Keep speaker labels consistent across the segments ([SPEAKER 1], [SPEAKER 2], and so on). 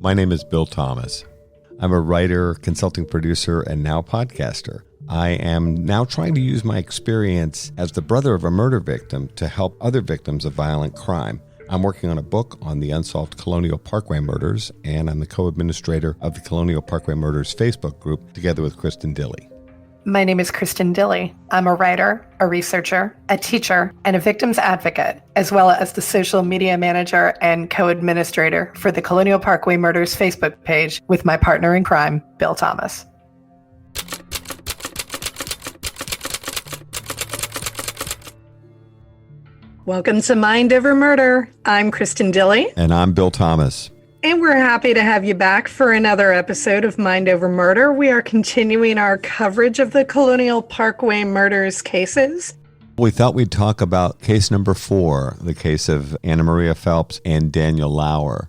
[SPEAKER 1] My name is Bill Thomas. I'm a writer, consulting producer, and now podcaster. I am now trying to use my experience as the brother of a murder victim to help other victims of violent crime. I'm working on a book on the unsolved Colonial Parkway murders, and I'm the co-administrator of the Colonial Parkway murders Facebook group together with Kristin Dilley.
[SPEAKER 2] My name is Kristin Dilley. I'm a writer, a researcher, a teacher, and a victims advocate, as well as the social media manager and co-administrator for the Colonial Parkway Murders Facebook page with my partner in crime, Bill Thomas. Welcome to Mind Over Murder. I'm Kristin Dilley.
[SPEAKER 1] And I'm Bill Thomas.
[SPEAKER 2] And we're happy to have you back for another episode of Mind Over Murder. We are continuing our coverage of the Colonial Parkway murders cases.
[SPEAKER 1] We thought we'd talk about case number 4, the case of Annamaria Phelps and Daniel Lauer.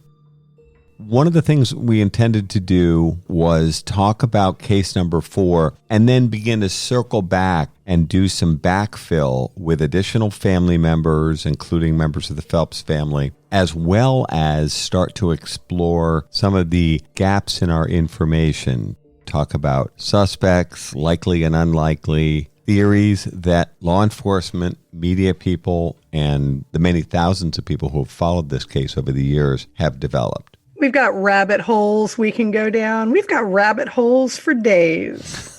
[SPEAKER 1] One of the things we intended to do was talk about case number 4 and then begin to circle back and do some backfill with additional family members, including members of the Phelps family, as well as start to explore some of the gaps in our information. Talk about suspects, likely and unlikely, theories that law enforcement, media people, and the many thousands of people who have followed this case over the years have developed.
[SPEAKER 2] We've got rabbit holes we can go down. We've got rabbit holes for days.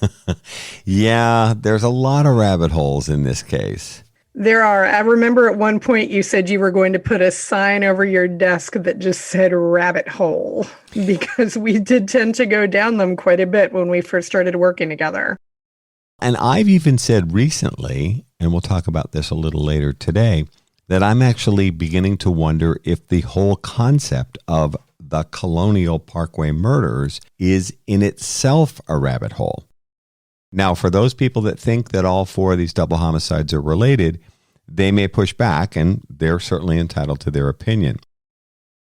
[SPEAKER 1] Yeah, there's a lot of rabbit holes in this case.
[SPEAKER 2] There are. I remember at one point you said you were going to put a sign over your desk that just said rabbit hole, because we did tend to go down them quite a bit when we first started working together.
[SPEAKER 1] And I've even said recently, and we'll talk about this a little later today, that I'm actually beginning to wonder if the whole concept of the Colonial Parkway murders is in itself a rabbit hole. Now, for those people that think that all 4 of these double homicides are related, they may push back, and they're certainly entitled to their opinion.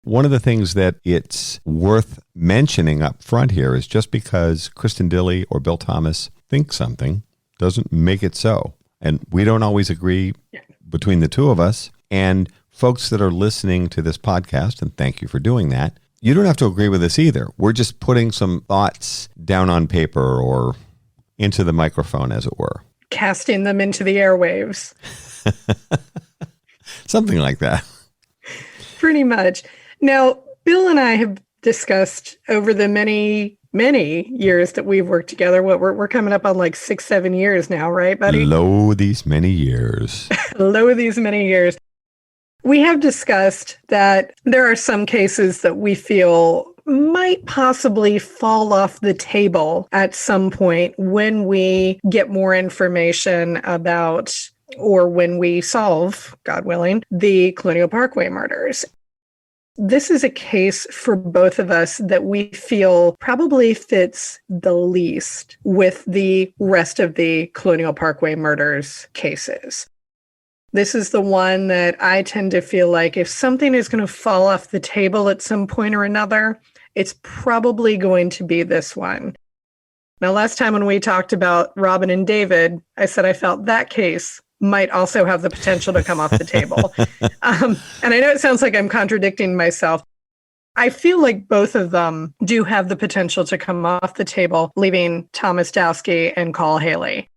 [SPEAKER 1] One of the things that it's worth mentioning up front here is just because Kristin Dilley or Bill Thomas think something doesn't make it so. And we don't always agree between the two of us. And folks that are listening to this podcast, and thank you for doing that, you don't have to agree with us either. We're just putting some thoughts down on paper or into the microphone, as it were.
[SPEAKER 2] Casting them into the airwaves.
[SPEAKER 1] Something like that.
[SPEAKER 2] Pretty much. Now, Bill and I have discussed over the many years that we've worked together. We're coming up on like 6-7 years now, right, buddy?
[SPEAKER 1] Lo, these many years.
[SPEAKER 2] Lo, these many years. We have discussed that there are some cases that we feel might possibly fall off the table at some point when we get more information about, or when we solve, God willing, the Colonial Parkway murders. This is a case for both of us that we feel probably fits the least with the rest of the Colonial Parkway murders cases. This is the one that I tend to feel like if something is going to fall off the table at some point or another, it's probably going to be this one. Now, last time when we talked about Robin and David, I said I felt that case might also have the potential to come off the table. And I know it sounds like I'm contradicting myself. I feel like both of them do have the potential to come off the table, leaving Thomas Dowski and Call Haley.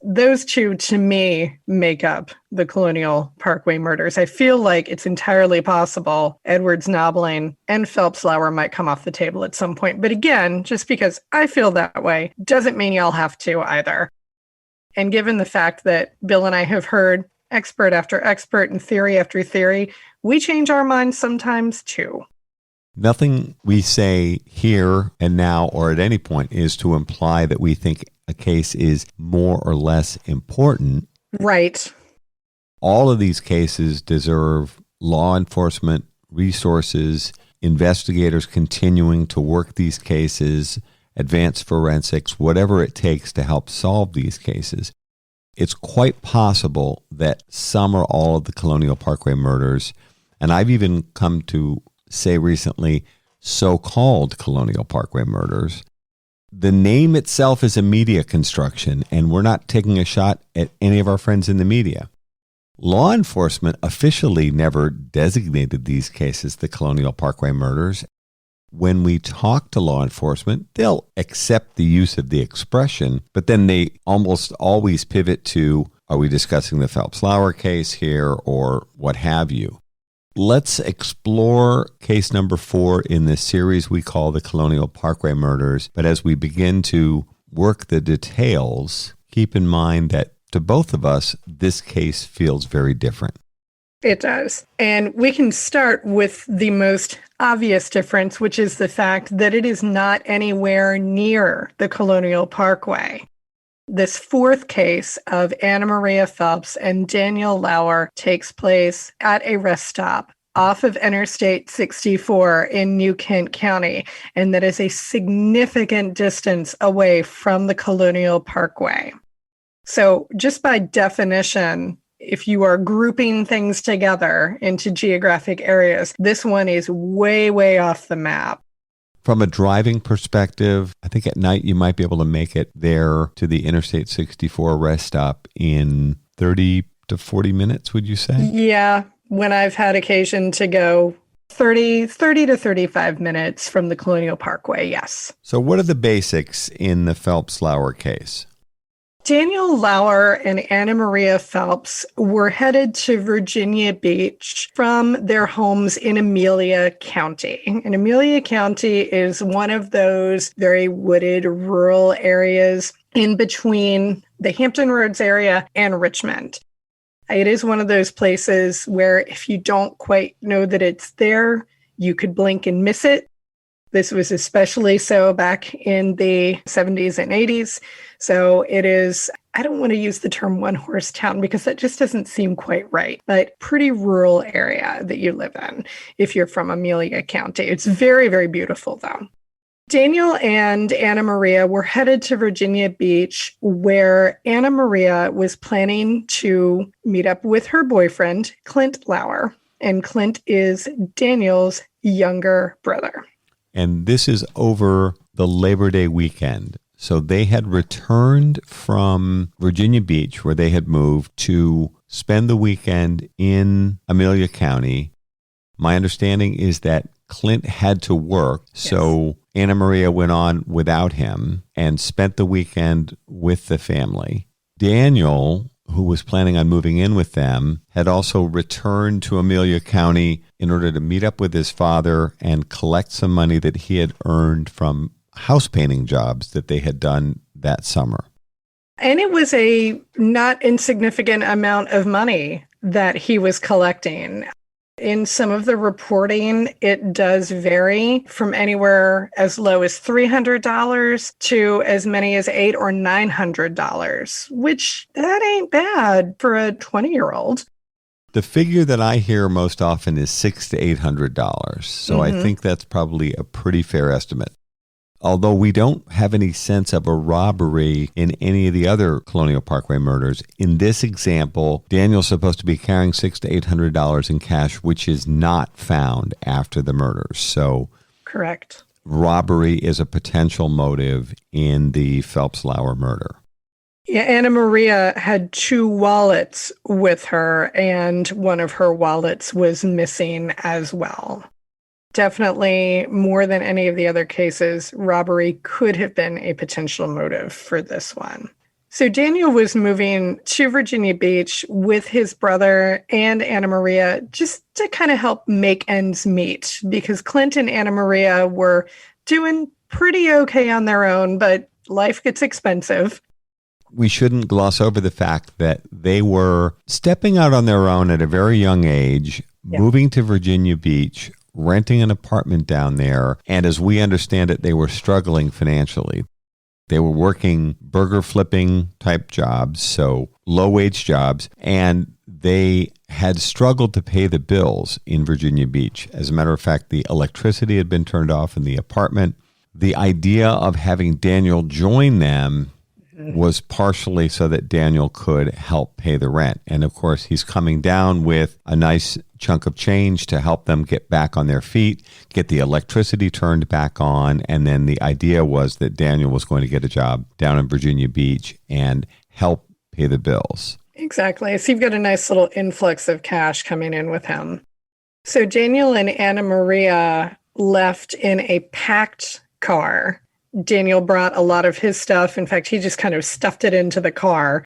[SPEAKER 2] Those two, to me, make up the Colonial Parkway murders. I feel like it's entirely possible Edwards, Knobling, and Phelps Lauer might come off the table at some point. But again, just because I feel that way doesn't mean y'all have to either. And given the fact that Bill and I have heard expert after expert and theory after theory, we change our minds sometimes too.
[SPEAKER 1] Nothing we say here and now or at any point is to imply that we think a case is more or less important.
[SPEAKER 2] Right.
[SPEAKER 1] All of these cases deserve law enforcement resources, investigators continuing to work these cases, advanced forensics, whatever it takes to help solve these cases. It's quite possible that some or all of the Colonial Parkway murders, and I've even come to say recently, so-called Colonial Parkway murders, the name itself is a media construction, and we're not taking a shot at any of our friends in the media. Law enforcement officially never designated these cases the Colonial Parkway murders. when we talk to law enforcement, they'll accept the use of the expression, but then they almost always pivot to, are we discussing the Phelps-Lauer case here or what have you? Let's explore case number 4 in this series we call the Colonial Parkway murders. But as we begin to work the details, keep in mind that to both of us, this case feels very different.
[SPEAKER 2] It does. And we can start with the most obvious difference, which is the fact that it is not anywhere near the Colonial Parkway. This 4th case of Annamaria Phelps and Daniel Lauer takes place at a rest stop off of Interstate 64 in New Kent County, and that is a significant distance away from the Colonial Parkway. So just by definition, if you are grouping things together into geographic areas, this one is way, way off the map.
[SPEAKER 1] From a driving perspective, I think at night you might be able to make it there to the Interstate 64 rest stop in 30 to 40 minutes, would you say?
[SPEAKER 2] Yeah, when I've had occasion to go 30 to 35 minutes from the Colonial Parkway, yes.
[SPEAKER 1] So what are the basics in the Phelps-Lauer case?
[SPEAKER 2] Daniel Lauer and Annamaria Phelps were headed to Virginia Beach from their homes in Amelia County. And Amelia County is one of those very wooded rural areas in between the Hampton Roads area and Richmond. It is one of those places where if you don't quite know that it's there, you could blink and miss it. This was especially so back in the 70s and 80s. So it is, I don't want to use the term one-horse town because that just doesn't seem quite right, but pretty rural area that you live in if you're from Amelia County. It's very, very beautiful though. Daniel and Annamaria were headed to Virginia Beach, where Annamaria was planning to meet up with her boyfriend, Clint Lauer. And Clint is Daniel's younger brother.
[SPEAKER 1] And this is over the Labor Day weekend. So they had returned from Virginia Beach, where they had moved, to spend the weekend in Amelia County. My understanding is that Clint had to work, so Annamaria went on without him and spent the weekend with the family. Daniel, who was planning on moving in with them, had also returned to Amelia County in order to meet up with his father and collect some money that he had earned from house painting jobs that they had done that summer.
[SPEAKER 2] And it was a not insignificant amount of money that he was collecting. In some of the reporting, it does vary from anywhere as low as $300 to as many as $800 or $900, which that ain't bad for a 20-year-old.
[SPEAKER 1] The figure that I hear most often is $600 to $800. So I think that's probably a pretty fair estimate. Although we don't have any sense of a robbery in any of the other Colonial Parkway murders, in this example, Daniel's supposed to be carrying $600 to $800 in cash, which is not found after the murders. So,
[SPEAKER 2] correct.
[SPEAKER 1] Robbery is a potential motive in the Phelps-Lauer murder.
[SPEAKER 2] Yeah, Annamaria had 2 wallets with her, and one of her wallets was missing as well. Definitely, more than any of the other cases, robbery could have been a potential motive for this one. So Daniel was moving to Virginia Beach with his brother and Annamaria just to kind of help make ends meet, because Clint and Annamaria were doing pretty okay on their own, but life gets expensive.
[SPEAKER 1] We shouldn't gloss over the fact that they were stepping out on their own at a very young age, moving to Virginia Beach, renting an apartment down there, and as we understand it, they were struggling financially. They were working burger flipping type jobs, so low-wage jobs, and they had struggled to pay the bills in Virginia Beach. As a matter of fact, the electricity had been turned off in the apartment. The idea of having Daniel join them was partially so that Daniel could help pay the rent. And of course, he's coming down with a nice chunk of change to help them get back on their feet, get the electricity turned back on. And then the idea was that Daniel was going to get a job down in Virginia Beach and help pay the bills.
[SPEAKER 2] Exactly. So you've got a nice little influx of cash coming in with him. So Daniel and Annamaria left in a packed car. Daniel brought a lot of his stuff. In fact, he just kind of stuffed it into the car.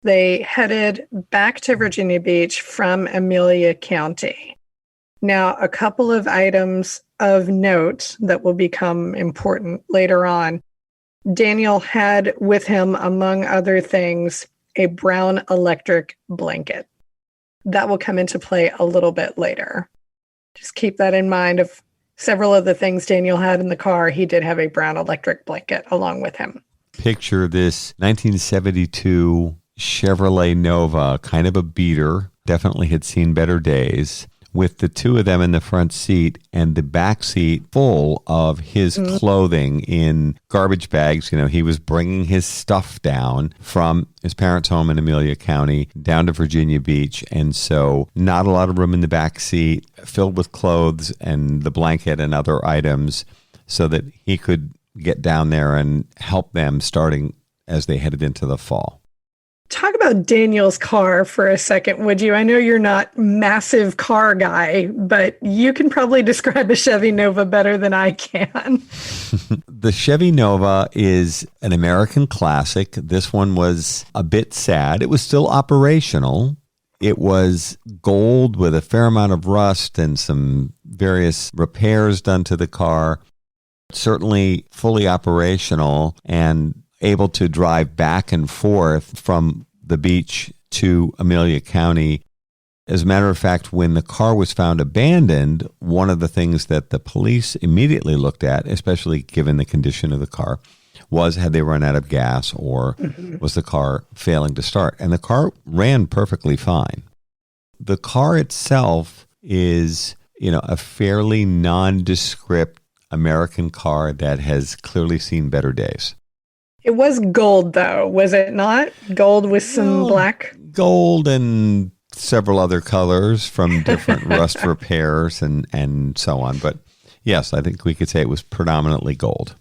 [SPEAKER 2] They headed back to Virginia Beach from Amelia County. Now, a couple of items of note that will become important later on. Daniel had with him, among other things, a brown electric blanket. That will come into play a little bit later. Just keep that in mind. Of several of the things Daniel had in the car, he did have a brown electric blanket along with him.
[SPEAKER 1] Picture this 1972 Chevrolet Nova, kind of a beater, definitely had seen better days, with the two of them in the front seat and the back seat full of his clothing in garbage bags. You know, he was bringing his stuff down from his parents' home in Amelia County down to Virginia Beach. And so not a lot of room in the back seat, filled with clothes and the blanket and other items so that he could get down there and help them starting as they headed into the fall.
[SPEAKER 2] Talk about Daniel's car for a second, would you? I know you're not massive car guy, but you can probably describe a Chevy Nova better than I can.
[SPEAKER 1] The Chevy Nova is an American classic. This one was a bit sad. It was still operational. It was gold with a fair amount of rust and some various repairs done to the car. Certainly fully operational and able to drive back and forth from the beach to Amelia County. As a matter of fact, when the car was found abandoned, one of the things that the police immediately looked at, especially given the condition of the car, was had they run out of gas or was the car failing to start? And the car ran perfectly fine. The car itself is, a fairly nondescript American car that has clearly seen better days.
[SPEAKER 2] It was gold, though, was it not? Gold with some black?
[SPEAKER 1] Gold and several other colors from different rust repairs and so on. But yes, I think we could say it was predominantly gold.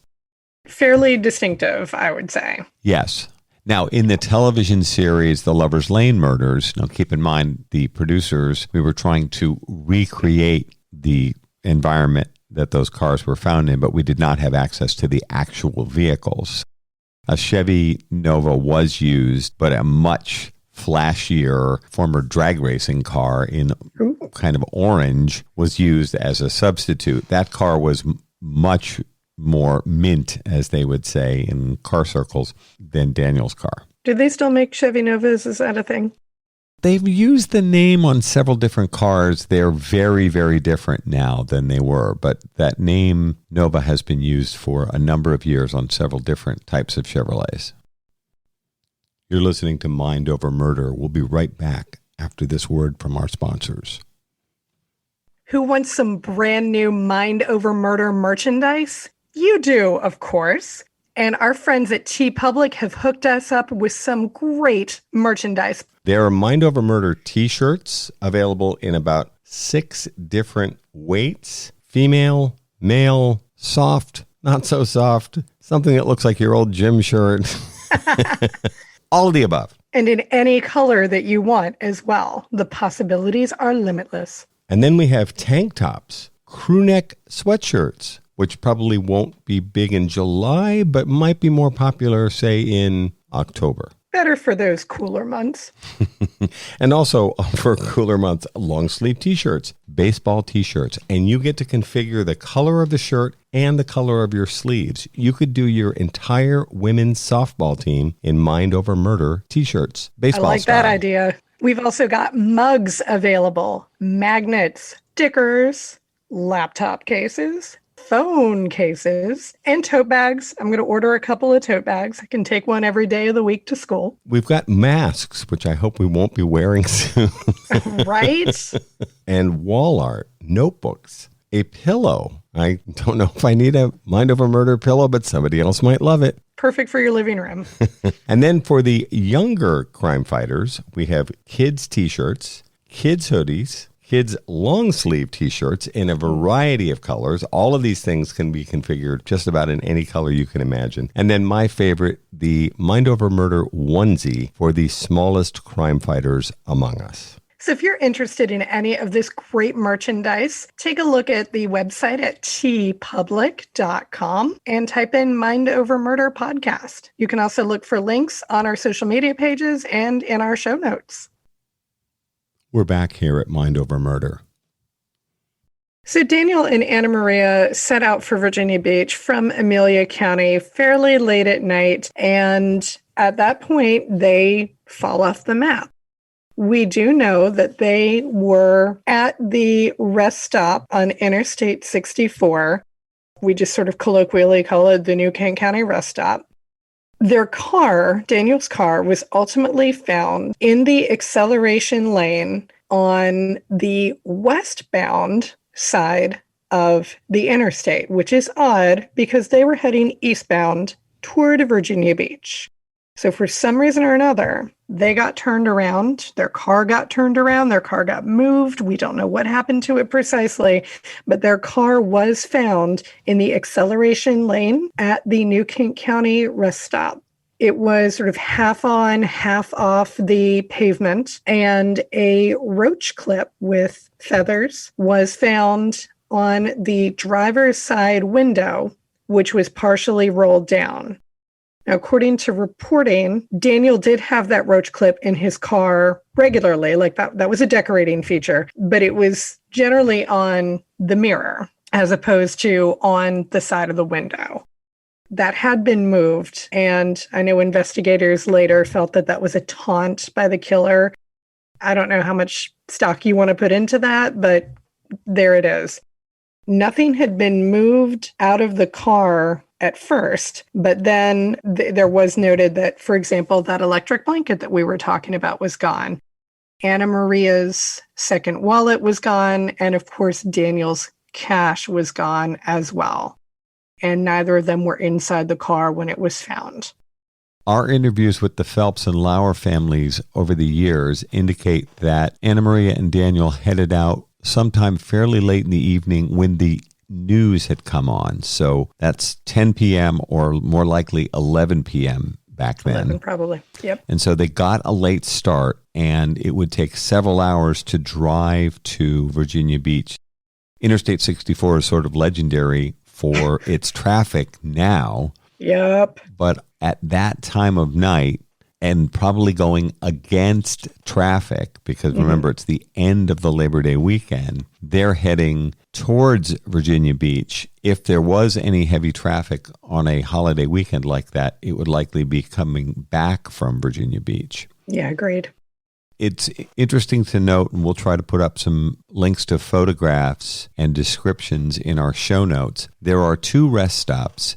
[SPEAKER 2] Fairly distinctive, I would say.
[SPEAKER 1] Yes. Now, in the television series, The Lover's Lane Murders, now keep in mind the producers, we were trying to recreate the environment that those cars were found in, but we did not have access to the actual vehicles. A Chevy Nova was used, but a much flashier former drag racing car in kind of orange was used as a substitute. That car was much more mint, as they would say in car circles, than Daniel's car.
[SPEAKER 2] Do they still make Chevy Novas? Is that a thing?
[SPEAKER 1] They've used the name on several different cars. They're very, very different now than they were. But that name, Nova, has been used for a number of years on several different types of Chevrolets. You're listening to Mind Over Murder. We'll be right back after this word from our sponsors.
[SPEAKER 2] Who wants some brand new Mind Over Murder merchandise? You do, of course. And our friends at TeePublic have hooked us up with some great merchandise.
[SPEAKER 1] There are Mind Over Murder T-shirts available in about 6 different weights. Female, male, soft, not so soft, something that looks like your old gym shirt. All of the above.
[SPEAKER 2] And in any color that you want as well. The possibilities are limitless.
[SPEAKER 1] And then we have tank tops, crew neck sweatshirts, which probably won't be big in July, but might be more popular, say, in October.
[SPEAKER 2] Better for those cooler months.
[SPEAKER 1] And also for cooler months, long sleeve T-shirts, baseball T-shirts, and you get to configure the color of the shirt and the color of your sleeves. You could do your entire women's softball team in Mind Over Murder T-shirts, baseball
[SPEAKER 2] I like
[SPEAKER 1] style.
[SPEAKER 2] that idea. We've also got mugs available, magnets, stickers, laptop cases, phone cases, and tote bags. I'm going to order a couple of tote bags. I can take one every day of the week to school.
[SPEAKER 1] We've got masks, which I hope we won't be wearing soon.
[SPEAKER 2] Right?
[SPEAKER 1] And wall art, notebooks, a pillow. I don't know if I need a Mind Over Murder pillow, but somebody else might love it.
[SPEAKER 2] Perfect for your living room.
[SPEAKER 1] And then for the younger crime fighters, we have kids T-shirts, kids hoodies, kids long sleeve T-shirts in a variety of colors. All of these things can be configured just about in any color you can imagine. And then my favorite, the Mind Over Murder onesie for the smallest crime fighters among us.
[SPEAKER 2] So if you're interested in any of this great merchandise, take a look at the website at tpublic.com and type in Mind Over Murder Podcast. You can also look for links on our social media pages and in our show notes.
[SPEAKER 1] We're back here at Mind Over Murder.
[SPEAKER 2] So Daniel and Annamaria set out for Virginia Beach from Amelia County fairly late at night, and at that point, they fall off the map. We do know that they were at the rest stop on Interstate 64. We just sort of colloquially call it the New Kent County rest stop. Their car, Daniel's car, was ultimately found in the acceleration lane on the westbound side of the interstate, which is odd because they were heading eastbound toward Virginia Beach. So for some reason or another, they got turned around. Their car got turned around. Their car got moved. We don't know what happened to it precisely, but their car was found in the acceleration lane at the New Kent County rest stop. It was sort of half on, half off the pavement, and a roach clip with feathers was found on the driver's side window, which was partially rolled down. Now, according to reporting, Daniel did have that roach clip in his car regularly, like that was a decorating feature, but it was generally on the mirror as opposed to on the side of the window. That had been moved, and I know investigators later felt that that was a taunt by the killer. I don't know how much stock you want to put into that, but there it is. Nothing had been moved out of the car at first, but then there was noted that, for example, that electric blanket that we were talking about was gone. Annamaria's second wallet was gone, and of course, Daniel's cash was gone as well. And neither of them were inside the car when it was found.
[SPEAKER 1] Our interviews with the Phelps and Lauer families over the years indicate that Annamaria and Daniel headed out sometime fairly late in the evening when the news had come on. So that's 10 p.m. or more likely 11 p.m. back then.
[SPEAKER 2] 11 probably, yep.
[SPEAKER 1] And so they got a late start, and it would take several hours to drive to Virginia Beach. Interstate 64 is sort of legendary for its traffic now.
[SPEAKER 2] Yep.
[SPEAKER 1] But at that time of night, and probably going against traffic, because remember, it's the end of the Labor Day weekend, they're heading towards Virginia Beach. If there was any heavy traffic on a holiday weekend like that, it would likely be coming back from Virginia Beach.
[SPEAKER 2] Yeah, agreed.
[SPEAKER 1] It's interesting to note, and we'll try to put up some links to photographs and descriptions in our show notes. There are two rest stops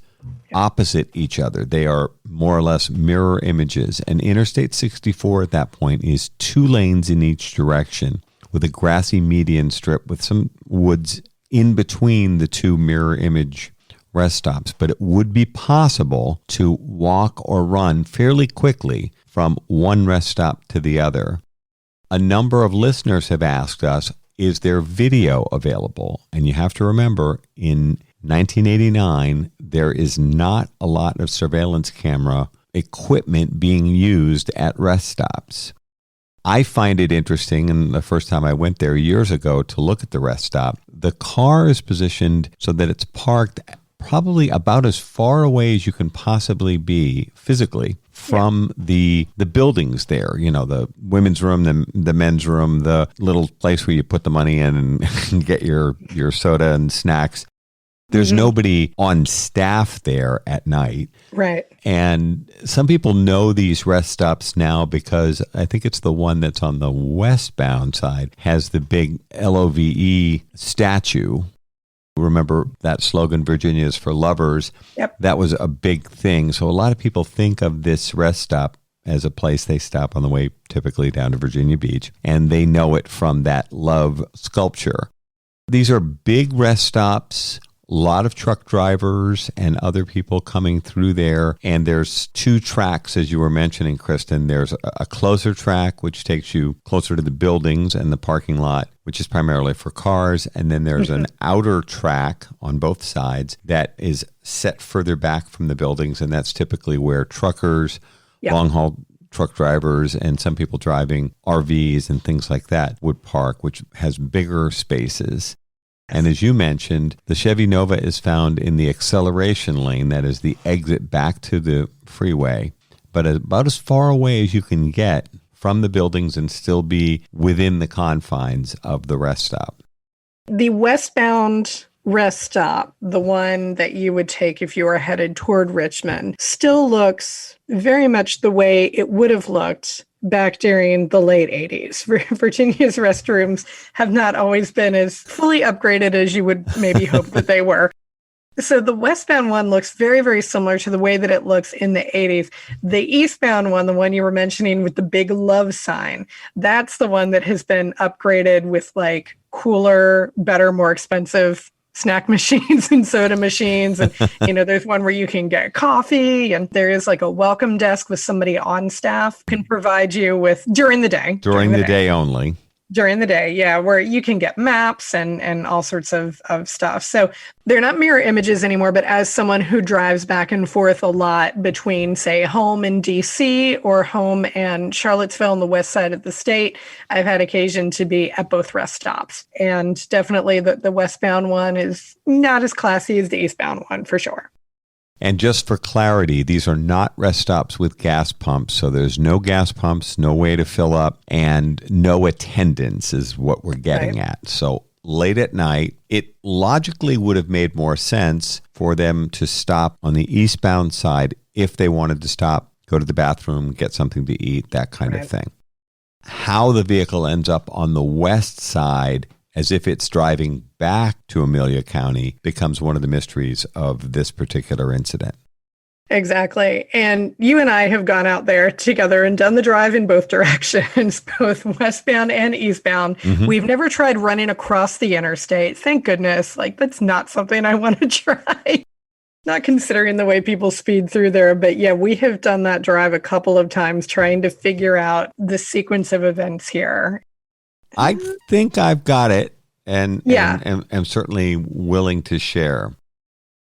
[SPEAKER 1] opposite each other. They are more or less mirror images. And Interstate 64 at that point is 2 lanes in each direction with a grassy median strip with some woods in between the 2 mirror image rest stops. But it would be possible to walk or run fairly quickly from one rest stop to the other. A number of listeners have asked us, is there video available? And you have to remember, in 1989, there is not a lot of surveillance camera equipment being used at rest stops. I find it interesting, and the first time I went there years ago to look at the rest stop, the car is positioned so that it's parked probably about as far away as you can possibly be physically from the buildings there. You know, the women's room, the men's room, the little place where you put the money in and get your soda and snacks. There's nobody on staff there at night.
[SPEAKER 2] Right.
[SPEAKER 1] And some people know these rest stops now because I think it's the one that's on the westbound side has the big LOVE statue. Remember that slogan, Virginia is for lovers?
[SPEAKER 2] Yep.
[SPEAKER 1] That was a big thing. So a lot of people think of this rest stop as a place they stop on the way typically down to Virginia Beach, and they know it from that love sculpture. These are big rest stops. A lot of truck drivers and other people coming through there. And there's 2 tracks, as you were mentioning, Kristin. There's a closer track, which takes you closer to the buildings and the parking lot, which is primarily for cars. And then there's an outer track on both sides that is set further back from the buildings. And that's typically where truckers, long-haul truck drivers and some people driving RVs and things like that would park, which has bigger spaces. And as you mentioned, the Chevy Nova is found in the acceleration lane, that is the exit back to the freeway, but about as far away as you can get from the buildings and still be within the confines of the rest stop.
[SPEAKER 2] The westbound rest stop, the one that you would take if you were headed toward Richmond, still looks very much the way it would have looked back during the late 80s. Virginia's restrooms have not always been as fully upgraded as you would maybe hope that they were. So the westbound one looks very, very similar to the way that it looks in the 80s. The eastbound one, the one you were mentioning with the big love sign, that's the one that has been upgraded with like cooler, better, more expensive snack machines and soda machines. And, there's one where you can get coffee, and there is like a welcome desk with somebody on staff can provide you with during the day.
[SPEAKER 1] During the day only.
[SPEAKER 2] During the day, yeah, where you can get maps and all sorts of stuff. So they're not mirror images anymore, but as someone who drives back and forth a lot between, say, home in DC or home and Charlottesville on the west side of the state, I've had occasion to be at both rest stops. And definitely the westbound one is not as classy as the eastbound one, for sure.
[SPEAKER 1] And just for clarity, these are not rest stops with gas pumps. So there's no gas pumps, no way to fill up, and no attendance is what we're getting at. So late at night, it logically would have made more sense for them to stop on the eastbound side if they wanted to stop, go to the bathroom, get something to eat, that kind of thing. How the vehicle ends up on the west side as if it's driving back to Amelia County becomes one of the mysteries of this particular incident.
[SPEAKER 2] Exactly. And you and I have gone out there together and done the drive in both directions, both westbound and eastbound. Mm-hmm. We've never tried running across the interstate. Thank goodness. Like, that's not something I want to try. Not considering the way people speed through there. But yeah, we have done that drive a couple of times trying to figure out the sequence of events here.
[SPEAKER 1] I think I've got it, and am certainly willing to share.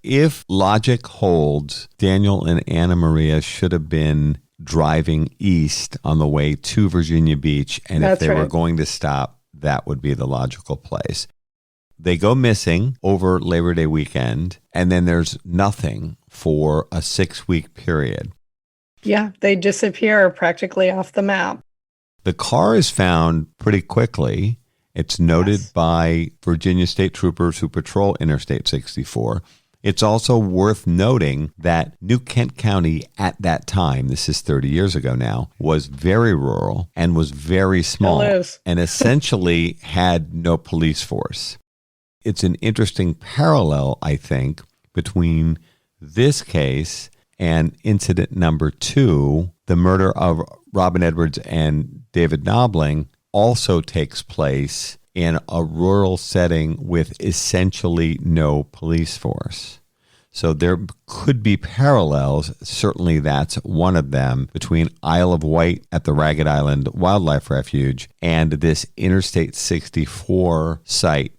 [SPEAKER 1] If logic holds, Daniel and Annamaria should have been driving east on the way to Virginia Beach, and if they were going to stop, that would be the logical place. They go missing over Labor Day weekend, and then there's nothing for a 6-week period.
[SPEAKER 2] Yeah, they disappear practically off the map.
[SPEAKER 1] The car is found pretty quickly. It's noted by Virginia state troopers who patrol Interstate 64. It's also worth noting that New Kent County at that time, this is 30 years ago now, was very rural and was very small and essentially had no police force. It's an interesting parallel, I think, between this case and incident number 2, the murder of Robin Edwards and David Knobling, also takes place in a rural setting with essentially no police force. So there could be parallels, certainly that's one of them, between Isle of Wight at the Ragged Island Wildlife Refuge and this Interstate 64 site.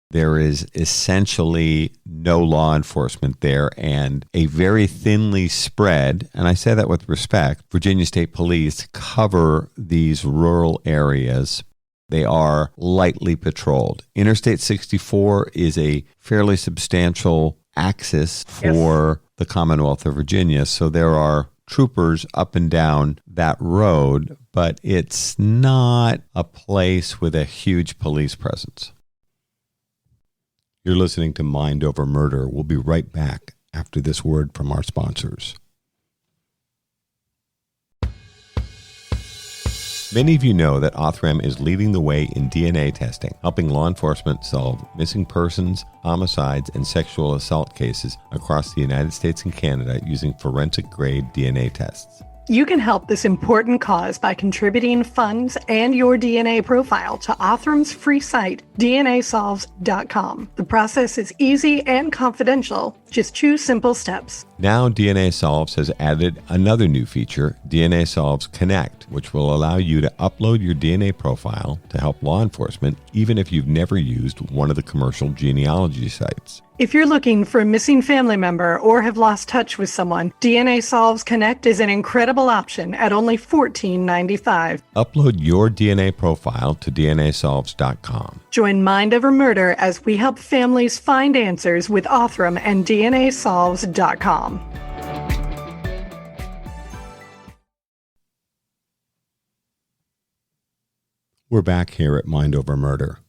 [SPEAKER 1] There is essentially no law enforcement there and a very thinly spread, and I say that with respect, Virginia State Police cover these rural areas. They are lightly patrolled. Interstate 64 is a fairly substantial axis for the Commonwealth of Virginia, so there are troopers up and down that road, but it's not a place with a huge police presence. You're listening to Mind Over Murder. We'll be right back after this word from our sponsors. Many of you know that Othram is leading the way in DNA testing, helping law enforcement solve missing persons, homicides, and sexual assault cases across the United States and Canada using forensic-grade DNA tests.
[SPEAKER 2] You can help this important cause by contributing funds and your DNA profile to Othram's free site, DNAsolves.com. The process is easy and confidential. Just 2 simple steps.
[SPEAKER 1] Now DNA Solves has added another new feature, DNA Solves Connect, which will allow you to upload your DNA profile to help law enforcement, even if you've never used one of the commercial genealogy sites.
[SPEAKER 2] If you're looking for a missing family member or have lost touch with someone, DNA Solves Connect is an incredible option at only $14.95.
[SPEAKER 1] Upload your DNA profile to DNASolves.com.
[SPEAKER 2] Join Mind Over Murder as we help families find answers with Othram and DNASolves.com.
[SPEAKER 1] We're back here at Mind Over Murder.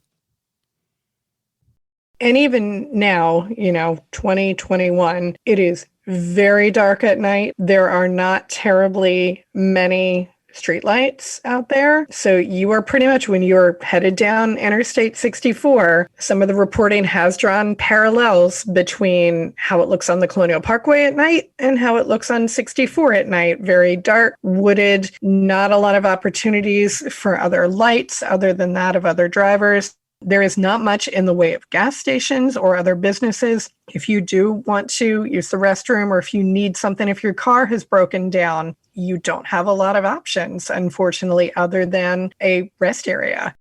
[SPEAKER 2] And even now, 2021, it is very dark at night. There are not terribly many streetlights out there. So you are pretty much, when you're headed down Interstate 64, some of the reporting has drawn parallels between how it looks on the Colonial Parkway at night and how it looks on 64 at night. Very dark, wooded, not a lot of opportunities for other lights other than that of other drivers. There is not much in the way of gas stations or other businesses. If you do want to use the restroom, or if you need something, if your car has broken down, you don't have a lot of options, unfortunately, other than a rest area.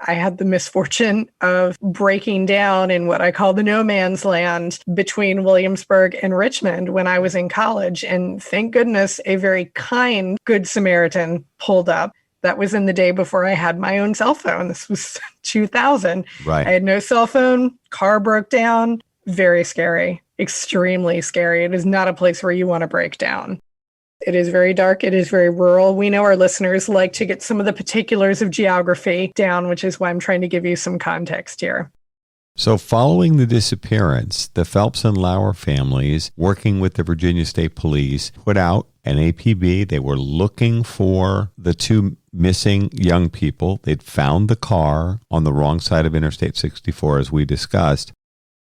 [SPEAKER 2] I had the misfortune of breaking down in what I call the no man's land between Williamsburg and Richmond when I was in college. And thank goodness, a very kind Good Samaritan pulled up. That was in the day before I had my own cell phone. This was 2000.
[SPEAKER 1] Right.
[SPEAKER 2] I had no cell phone. Car broke down. Very scary. Extremely scary. It is not a place where you want to break down. It is very dark. It is very rural. We know our listeners like to get some of the particulars of geography down, which is why I'm trying to give you some context here.
[SPEAKER 1] So following the disappearance, the Phelps and Lauer families, working with the Virginia State Police, put out an APB. They were looking for the two missing young people. They'd found the car on the wrong side of Interstate 64, as we discussed.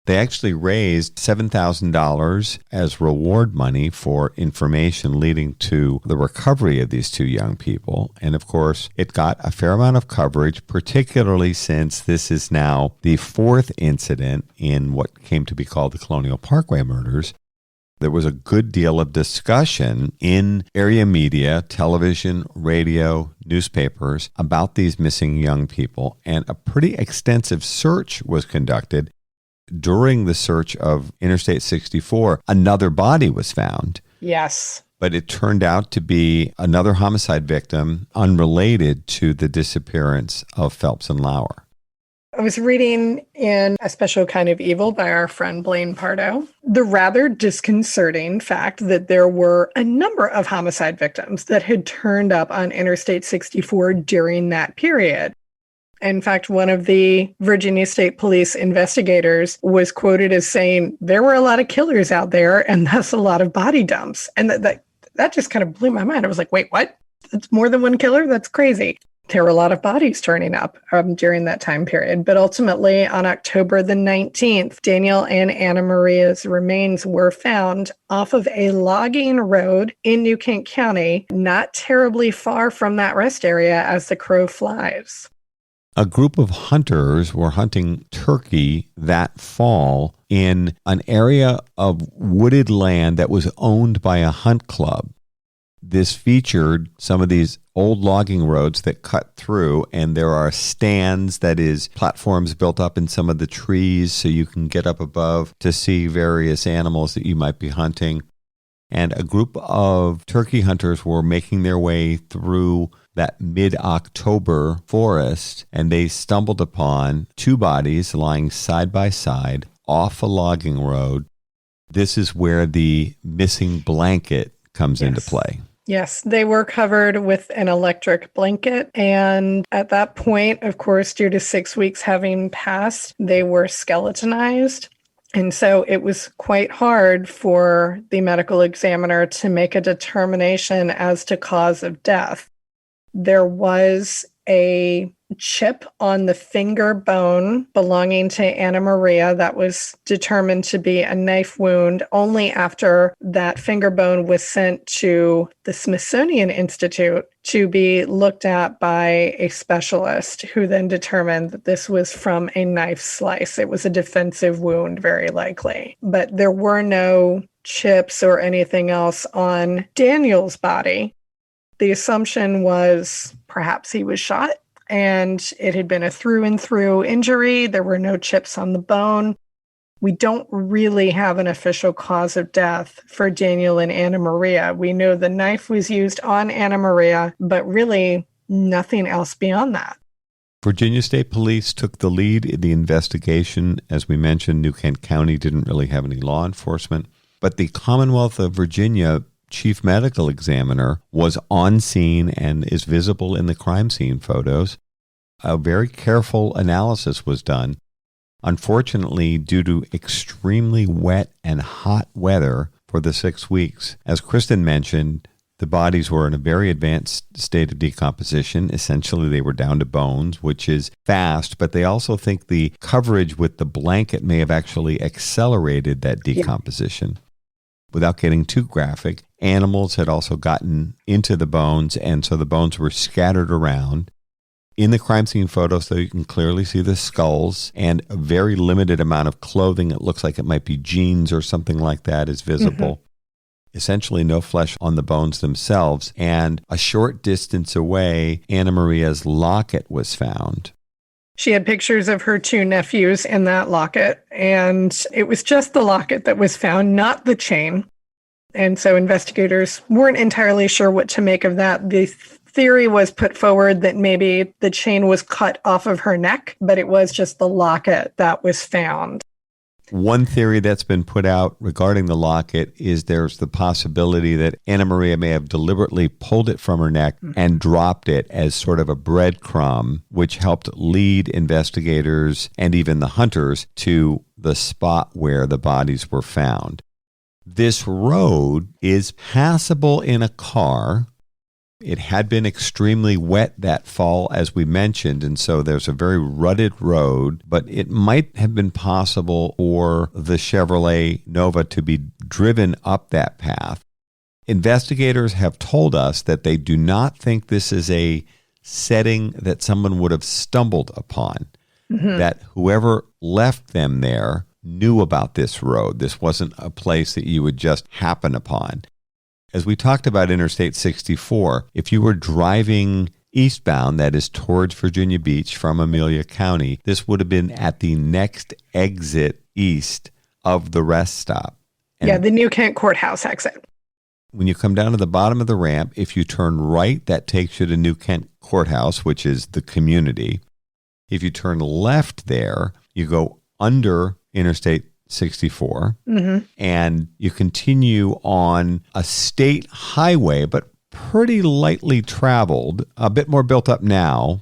[SPEAKER 1] They actually raised $7,000 as reward money for information leading to the recovery of these two young people. And of course, it got a fair amount of coverage, particularly since this is now the fourth incident in what came to be called the Colonial Parkway murders. There was a good deal of discussion in area media, television, radio, newspapers about these missing young people, and a pretty extensive search was conducted. During the search of Interstate 64, another body was found.
[SPEAKER 2] Yes.
[SPEAKER 1] But it turned out to be another homicide victim unrelated to the disappearance of Phelps and Lauer.
[SPEAKER 2] I was reading in A Special Kind of Evil by our friend Blaine Pardo the rather disconcerting fact that there were a number of homicide victims that had turned up on Interstate 64 during that period. In fact, one of the Virginia State Police investigators was quoted as saying, there were a lot of killers out there and thus a lot of body dumps. And that just kind of blew my mind. I was like, wait, what? That's more than one killer? That's crazy. There were a lot of bodies turning up during that time period. But ultimately, on October the 19th, Daniel and Annamaria's remains were found off of a logging road in New Kent County, not terribly far from that rest area as the crow flies.
[SPEAKER 1] A group of hunters were hunting turkey that fall in an area of wooded land that was owned by a hunt club. This featured some of these old logging roads that cut through, and there are stands, that is, platforms built up in some of the trees so you can get up above to see various animals that you might be hunting. And a group of turkey hunters were making their way through that mid-October forest, and they stumbled upon two bodies lying side by side off a logging road. This is where the missing blanket comes into play.
[SPEAKER 2] Yes, they were covered with an electric blanket. And at that point, of course, due to 6 weeks having passed, they were skeletonized. And so it was quite hard for the medical examiner to make a determination as to cause of death. There was a chip on the finger bone belonging to Annamaria that was determined to be a knife wound only after that finger bone was sent to the Smithsonian Institute to be looked at by a specialist who then determined that this was from a knife slice. It was a defensive wound, very likely. But there were no chips or anything else on Daniel's body. The assumption was perhaps he was shot and it had been a through and through injury. There were no chips on the bone. We don't really have an official cause of death for Daniel and Annamaria. We know the knife was used on Annamaria, but really nothing else beyond that.
[SPEAKER 1] Virginia State Police took the lead in the investigation. As we mentioned, New Kent County didn't really have any law enforcement, but the Commonwealth of Virginia chief medical examiner was on scene and is visible in the crime scene photos. A very careful analysis was done. Unfortunately, due to extremely wet and hot weather for the 6 weeks, as Kristin mentioned, the bodies were in a very advanced state of decomposition. Essentially, they were down to bones, which is fast, but they also think the coverage with the blanket may have actually accelerated that decomposition. Yeah. Without getting too graphic, animals had also gotten into the bones, and so the bones were scattered around. In the crime scene photos, though, you can clearly see the skulls and a very limited amount of clothing. It looks like it might be jeans or something like that is visible. Essentially no flesh on the bones themselves. And a short distance away, Annamaria's locket was found.
[SPEAKER 2] She had pictures of her 2 nephews in that locket, and it was just the locket that was found, not the chain. And so investigators weren't entirely sure what to make of that. The theory was put forward that maybe the chain was cut off of her neck, but it was just the locket that was found.
[SPEAKER 1] One theory that's been put out regarding the locket is there's the possibility that Annamaria may have deliberately pulled it from her neck and dropped it as sort of a breadcrumb, which helped lead investigators and even the hunters to the spot where the bodies were found. This road is passable in a car. It had been extremely wet that fall, as we mentioned, and so there's a very rutted road, but it might have been possible for the Chevrolet Nova to be driven up that path. Investigators have told us that they do not think this is a setting that someone would have stumbled upon, that whoever left them there knew about this road. This wasn't a place that you would just happen upon. As we talked about Interstate 64, if you were driving eastbound, that is towards Virginia Beach from Amelia County, this would have been at the next exit east of the rest stop. And
[SPEAKER 2] the New Kent Courthouse exit.
[SPEAKER 1] When you come down to the bottom of the ramp, if you turn right, that takes you to New Kent Courthouse, which is the community. If you turn left there, you go under Interstate 64, and you continue on a state highway, but pretty lightly traveled, a bit more built up now.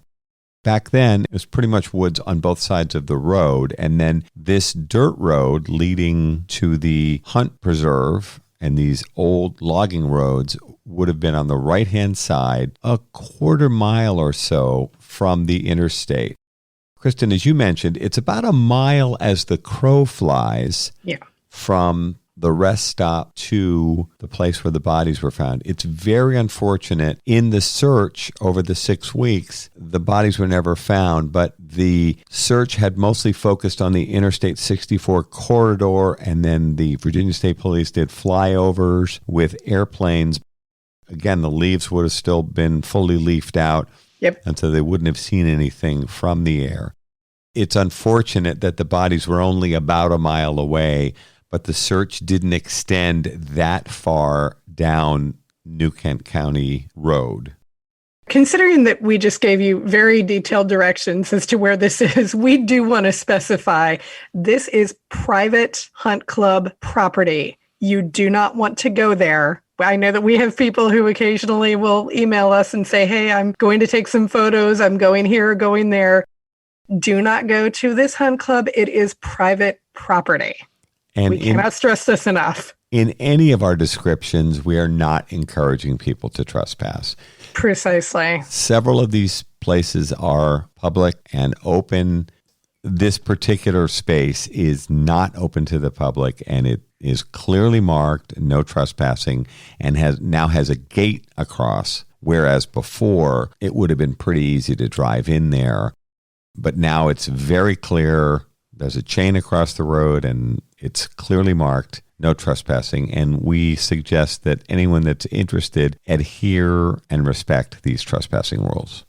[SPEAKER 1] Back then, it was pretty much woods on both sides of the road, and then this dirt road leading to the Hunt Preserve and these old logging roads would have been on the right-hand side, a quarter mile or so from the interstate. Kristin, as you mentioned, it's about a mile as the crow flies from the rest stop to the place where the bodies were found. It's very unfortunate. In the search over the 6 weeks, the bodies were never found, but the search had mostly focused on the Interstate 64 corridor, and then the Virginia State Police did flyovers with airplanes. Again, the leaves would have still been fully leafed out. And so they wouldn't have seen anything from the air. It's unfortunate that the bodies were only about a mile away, but the search didn't extend that far down New Kent County Road.
[SPEAKER 2] Considering that we just gave you very detailed directions as to where this is, we do want to specify this is private hunt club property. You do not want to go there. I know that we have people who occasionally will email us and say, hey, I'm going to take some photos. I'm going here, going there. Do not go to this hunt club. It is private property. And we cannot stress this enough.
[SPEAKER 1] In any of our descriptions, we are not encouraging people to trespass.
[SPEAKER 2] Precisely.
[SPEAKER 1] Several of these places are public and open. This particular space is not open to the public, and it is clearly marked, no trespassing, and now has a gate across, whereas before it would have been pretty easy to drive in there. But now it's very clear. There's a chain across the road, and It's clearly marked, no trespassing, and we suggest that anyone that's interested adhere and respect these trespassing rules.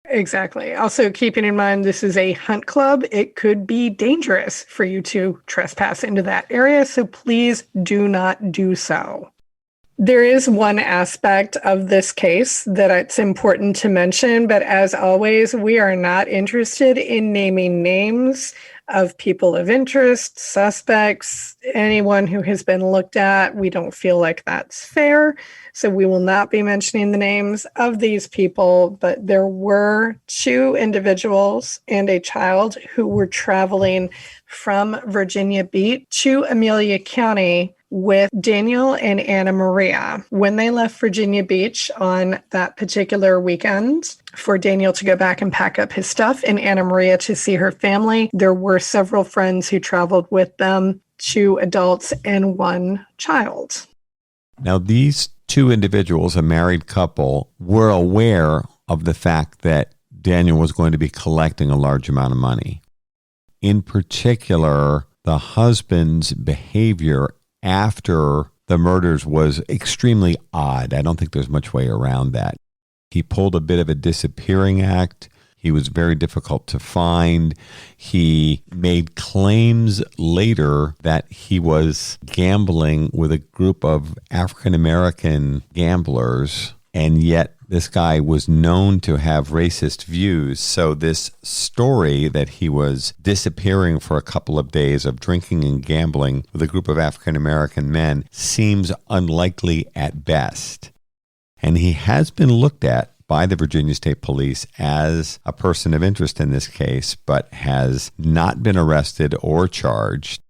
[SPEAKER 2] Exactly. Also, keeping in mind this is a hunt club, it could be dangerous for you to trespass into that area, so please do not do so. There is one aspect of this case that it's important to mention, but as always, we are not interested in naming names of people of interest, suspects, anyone who has been looked at. We don't feel like that's fair, so we will not be mentioning the names of these people, but there were 2 individuals and a child who were traveling from Virginia Beach to Amelia County with Daniel and Annamaria. When they left Virginia Beach on that particular weekend for Daniel to go back and pack up his stuff and Annamaria to see her family, there were several friends who traveled with them, 2 adults and 1 child.
[SPEAKER 1] Now, these 2 individuals, a married couple, were aware of the fact that Daniel was going to be collecting a large amount of money. In particular, the husband's behavior after the murders was extremely odd. I don't think there's much way around that. He pulled a bit of a disappearing act. He was very difficult to find. He made claims later that he was gambling with a group of African American gamblers, and yet this guy was known to have racist views. So this story that he was disappearing for a couple of days of drinking and gambling with a group of African American men seems unlikely at best. And he has been looked at by the Virginia State Police as a person of interest in this case, but has not been arrested or charged.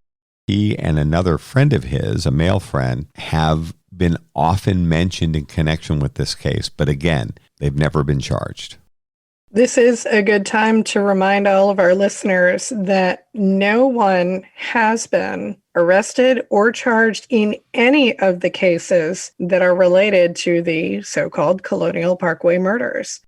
[SPEAKER 1] He and another friend of his, a male friend, have been often mentioned in connection with this case, but again, they've never been charged.
[SPEAKER 2] This is a good time to remind all of our listeners that no one has been arrested or charged in any of the cases that are related to the so-called Colonial Parkway murders.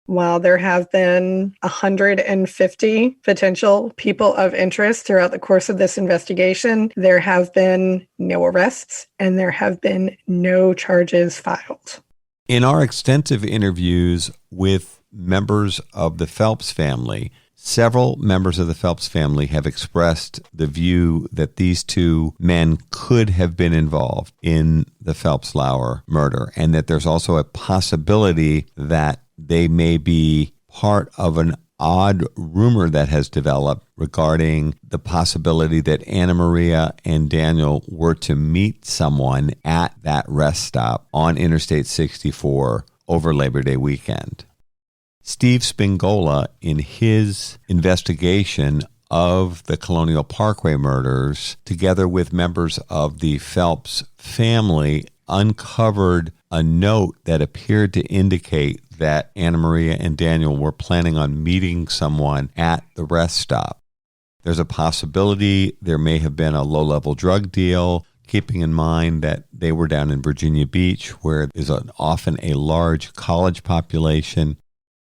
[SPEAKER 2] While there have been 150 potential people of interest throughout the course of this investigation, there have been no arrests and there have been no charges filed.
[SPEAKER 1] In our extensive interviews with members of the Phelps family, several members of the Phelps family have expressed the view that these 2 men could have been involved in the Phelps-Lauer murder, and that there's also a possibility that they may be part of an odd rumor that has developed regarding the possibility that Annamaria and Daniel were to meet someone at that rest stop on Interstate 64 over Labor Day weekend. Steve Spingola, in his investigation of the Colonial Parkway murders, together with members of the Phelps family, uncovered a note that appeared to indicate that Annamaria and Daniel were planning on meeting someone at the rest stop. There's a possibility there may have been a low-level drug deal, keeping in mind that they were down in Virginia Beach, where there's often a large college population.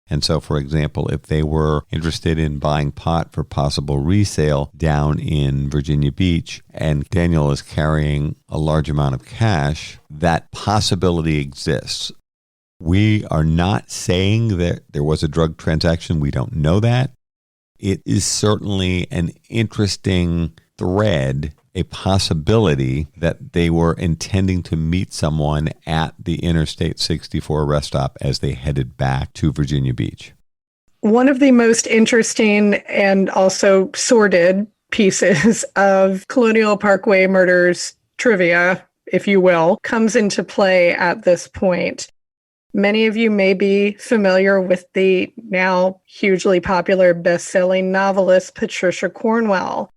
[SPEAKER 1] And so, for example, if they were interested in buying pot for possible resale down in Virginia Beach, and Daniel is carrying a large amount of cash, that possibility exists. We are not saying that there was a drug transaction. We don't know that. It is certainly an interesting thread, a possibility that they were intending to meet someone at the Interstate 64 rest stop as they headed back to Virginia Beach.
[SPEAKER 2] One of the most interesting and also sordid pieces of Colonial Parkway murders trivia, if you will, comes into play at this point. Many of you may be familiar with the now hugely popular best-selling novelist Patricia Cornwell.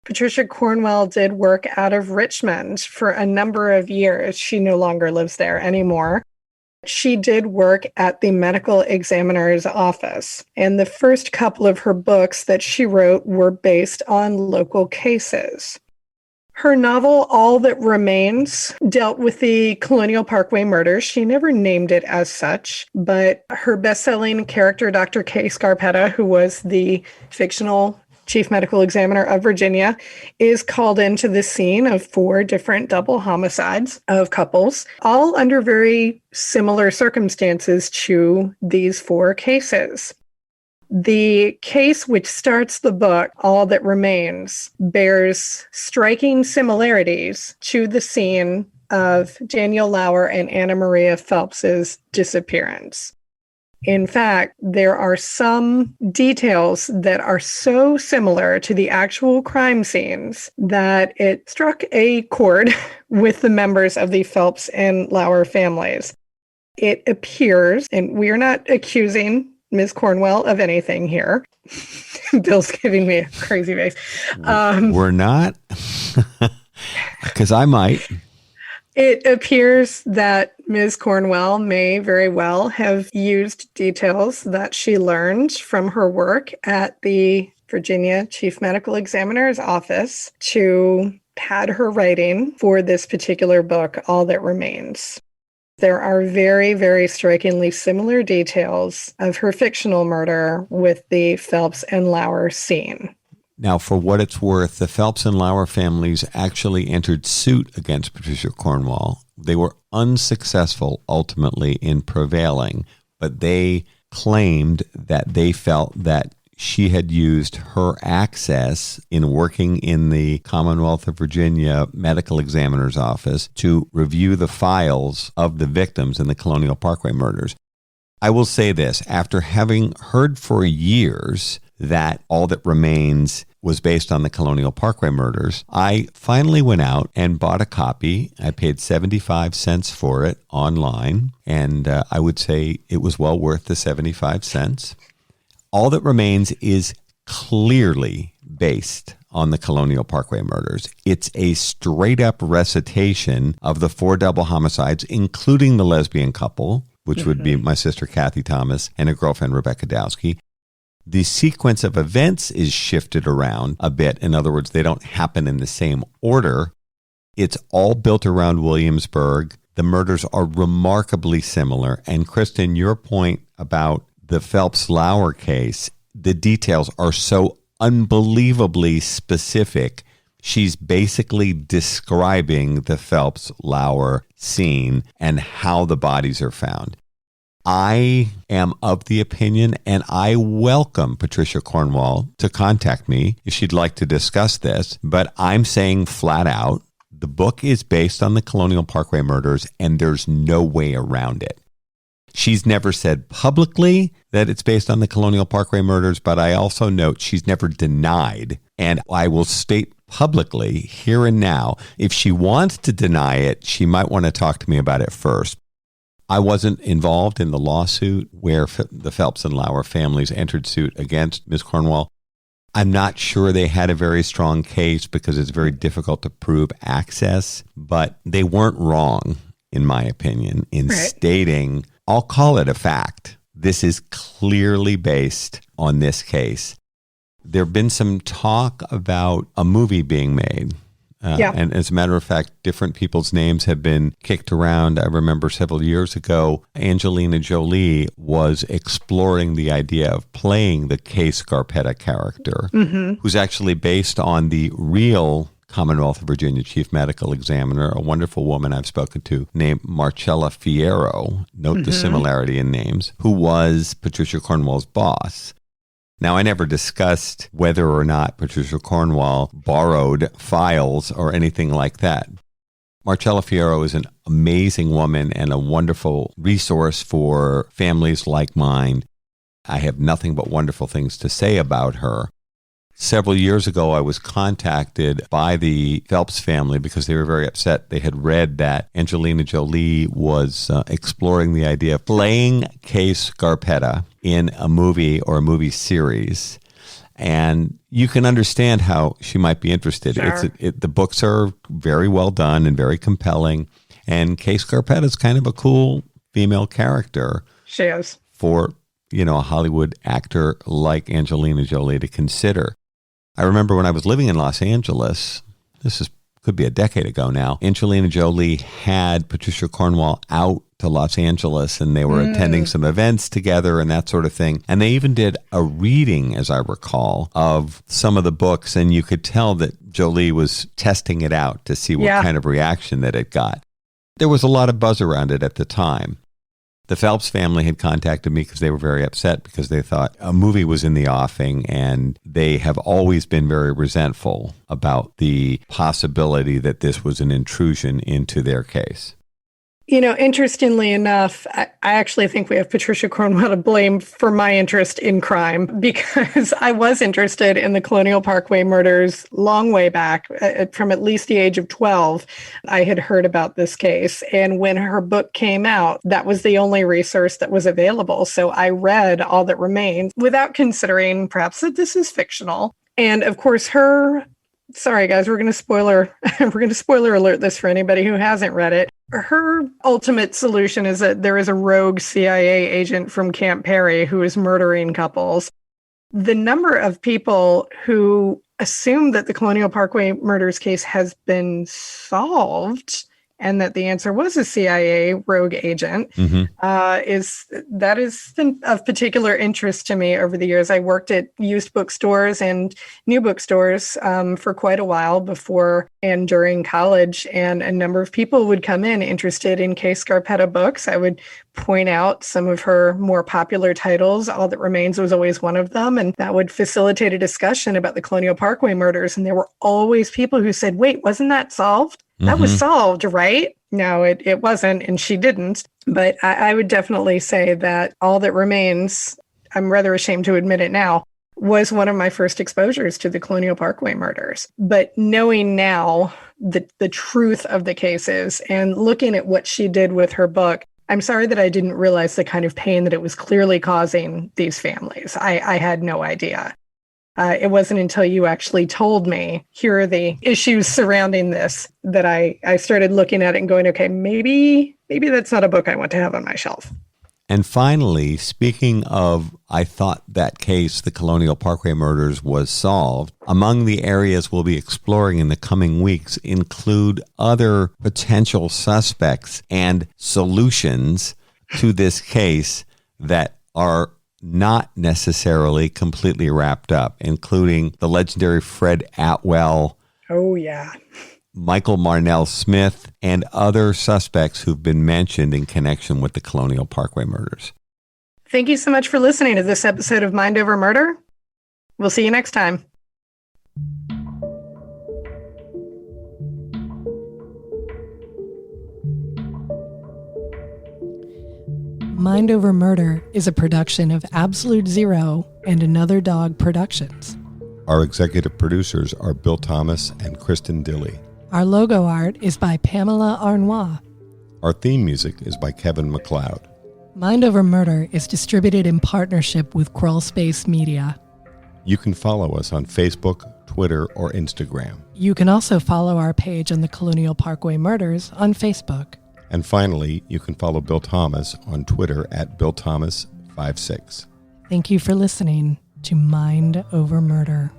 [SPEAKER 2] Patricia Cornwell did work out of Richmond for a number of years. She no longer lives there anymore. She did work at the medical examiner's office, and the first couple of her books that she wrote were based on local cases. Her novel, All That Remains, dealt with the Colonial Parkway murders. She never named it as such, but her best-selling character, Dr. Kay Scarpetta, who was the fictional chief medical examiner of Virginia, is called into the scene of 4 different double homicides of couples, all under very similar circumstances to these 4 cases. The case which starts the book, All That Remains, bears striking similarities to the scene of Daniel Lauer and Annamaria Phelps's disappearance. In fact, there are some details that are so similar to the actual crime scenes that it struck a chord with the members of the Phelps and Lauer families. It appears, and we are not accusing Ms. Cornwell of anything here. Bill's giving me a crazy face.
[SPEAKER 1] We're not, because I might.
[SPEAKER 2] It appears that Ms. Cornwell may very well have used details that she learned from her work at the Virginia Chief Medical Examiner's office to pad her writing for this particular book, All That Remains. There are very, very strikingly similar details of her fictional murder with the Phelps and Lauer scene.
[SPEAKER 1] Now, for what it's worth, the Phelps and Lauer families actually entered suit against Patricia Cornwell. They were unsuccessful ultimately in prevailing, but they claimed that they felt that she had used her access in working in the Commonwealth of Virginia Medical Examiner's Office to review the files of the victims in the Colonial Parkway murders. I will say this, after having heard for years that All That Remains was based on the Colonial Parkway murders, I finally went out and bought a copy. I paid 75 cents for it online, and I would say it was well worth the 75 cents. All That Remains is clearly based on the Colonial Parkway murders. It's a straight-up recitation of the 4 double homicides, including the lesbian couple, which would be my sister Kathy Thomas and her girlfriend Rebecca Dowski. The sequence of events is shifted around a bit. In other words, they don't happen in the same order. It's all built around Williamsburg. The murders are remarkably similar. And Kristin, your point about the Phelps-Lauer case, the details are so unbelievably specific. She's basically describing the Phelps-Lauer scene and how the bodies are found. I am of the opinion, and I welcome Patricia Cornwell to contact me if she'd like to discuss this, but I'm saying flat out, the book is based on the Colonial Parkway murders, and there's no way around it. She's never said publicly that it's based on the Colonial Parkway murders, but I also note she's never denied, and I will state publicly here and now, if she wants to deny it, she might want to talk to me about it first. I wasn't involved in the lawsuit where the Phelps and Lauer families entered suit against Ms. Cornwell. I'm not sure they had a very strong case because it's very difficult to prove access, but they weren't wrong, in my opinion, in stating, I'll call it a fact. This is clearly based on this case. There have been some talk about a movie being made. And as a matter of fact, different people's names have been kicked around. I remember several years ago, Angelina Jolie was exploring the idea of playing the Kay Scarpetta character, who's actually based on the real Commonwealth of Virginia Chief Medical Examiner, a wonderful woman I've spoken to named Marcella Fierro, note the similarity in names, who was Patricia Cornwell's boss. Now, I never discussed whether or not Patricia Cornwell borrowed files or anything like that. Marcella Fierro is an amazing woman and a wonderful resource for families like mine. I have nothing but wonderful things to say about her. Several years ago, I was contacted by the Phelps family because they were very upset. They had read that Angelina Jolie was exploring the idea of playing Kay Scarpetta in a movie or a movie series. And you can understand how she might be interested.
[SPEAKER 2] Sure.
[SPEAKER 1] The books are very well done and very compelling. And Kay Scarpetta is kind of a cool female character.
[SPEAKER 2] She is.
[SPEAKER 1] For, a Hollywood actor like Angelina Jolie to consider. I remember when I was living in Los Angeles, this is could be a decade ago now, Angelina Jolie had Patricia Cornwell out to Los Angeles, and they were attending some events together and that sort of thing. And they even did a reading, as I recall, of some of the books, and you could tell that Jolie was testing it out to see what kind of reaction that it got. There was a lot of buzz around it at the time. The Phelps family had contacted me because they were very upset because they thought a movie was in the offing, and they have always been very resentful about the possibility that this was an intrusion into their case.
[SPEAKER 2] You know, interestingly enough, I actually think we have Patricia Cornwell to blame for my interest in crime, because I was interested in the Colonial Parkway murders long way back, from at least the age of 12. I had heard about this case. And when her book came out, that was the only resource that was available. So I read All That Remains without considering perhaps that this is fictional. And of course, sorry guys, we're going to spoiler alert this for anybody who hasn't read it. Her ultimate solution is that there is a rogue CIA agent from Camp Perry who is murdering couples. The number of people who assume that the Colonial Parkway murders case has been solved and that the answer was a CIA rogue agent is of particular interest to me over the years. I worked at used bookstores and new bookstores for quite a while before and during college, and a number of people would come in interested in Kay Scarpetta books. I would point out some of her more popular titles. All That Remains was always one of them, and that would facilitate a discussion about the Colonial Parkway murders. And there were always people who said, wait, wasn't that solved? That was solved, right? No, it wasn't, and she didn't. But I would definitely say that All That Remains, I'm rather ashamed to admit it now, was one of my first exposures to the Colonial Parkway murders. But knowing now the truth of the cases and looking at what she did with her book, I'm sorry that I didn't realize the kind of pain that it was clearly causing these families. I had no idea. It wasn't until you actually told me, here are the issues surrounding this, that I started looking at it and going, okay, maybe that's not a book I want to have on my shelf.
[SPEAKER 1] And finally, speaking of, I thought that case, the Colonial Parkway murders, was solved, among the areas we'll be exploring in the coming weeks include other potential suspects and solutions to this case that are not necessarily completely wrapped up, including the legendary Fred Atwell.
[SPEAKER 2] Oh, yeah.
[SPEAKER 1] Michael Marnell Smith, and other suspects who've been mentioned in connection with the Colonial Parkway murders.
[SPEAKER 2] Thank you so much for listening to this episode of Mind Over Murder. We'll see you next time.
[SPEAKER 3] Mind Over Murder is a production of Absolute Zero and Another Dog Productions.
[SPEAKER 4] Our executive producers are Bill Thomas and Kristin Dilley.
[SPEAKER 3] Our logo art is by Pamela Arnois.
[SPEAKER 4] Our theme music is by Kevin MacLeod.
[SPEAKER 3] Mind Over Murder is distributed in partnership with Crawlspace Media.
[SPEAKER 4] You can follow us on Facebook, Twitter, or Instagram.
[SPEAKER 3] You can also follow our page on the Colonial Parkway Murders on Facebook.
[SPEAKER 4] And finally, you can follow Bill Thomas on Twitter at BillThomas56.
[SPEAKER 3] Thank you for listening to Mind Over Murder.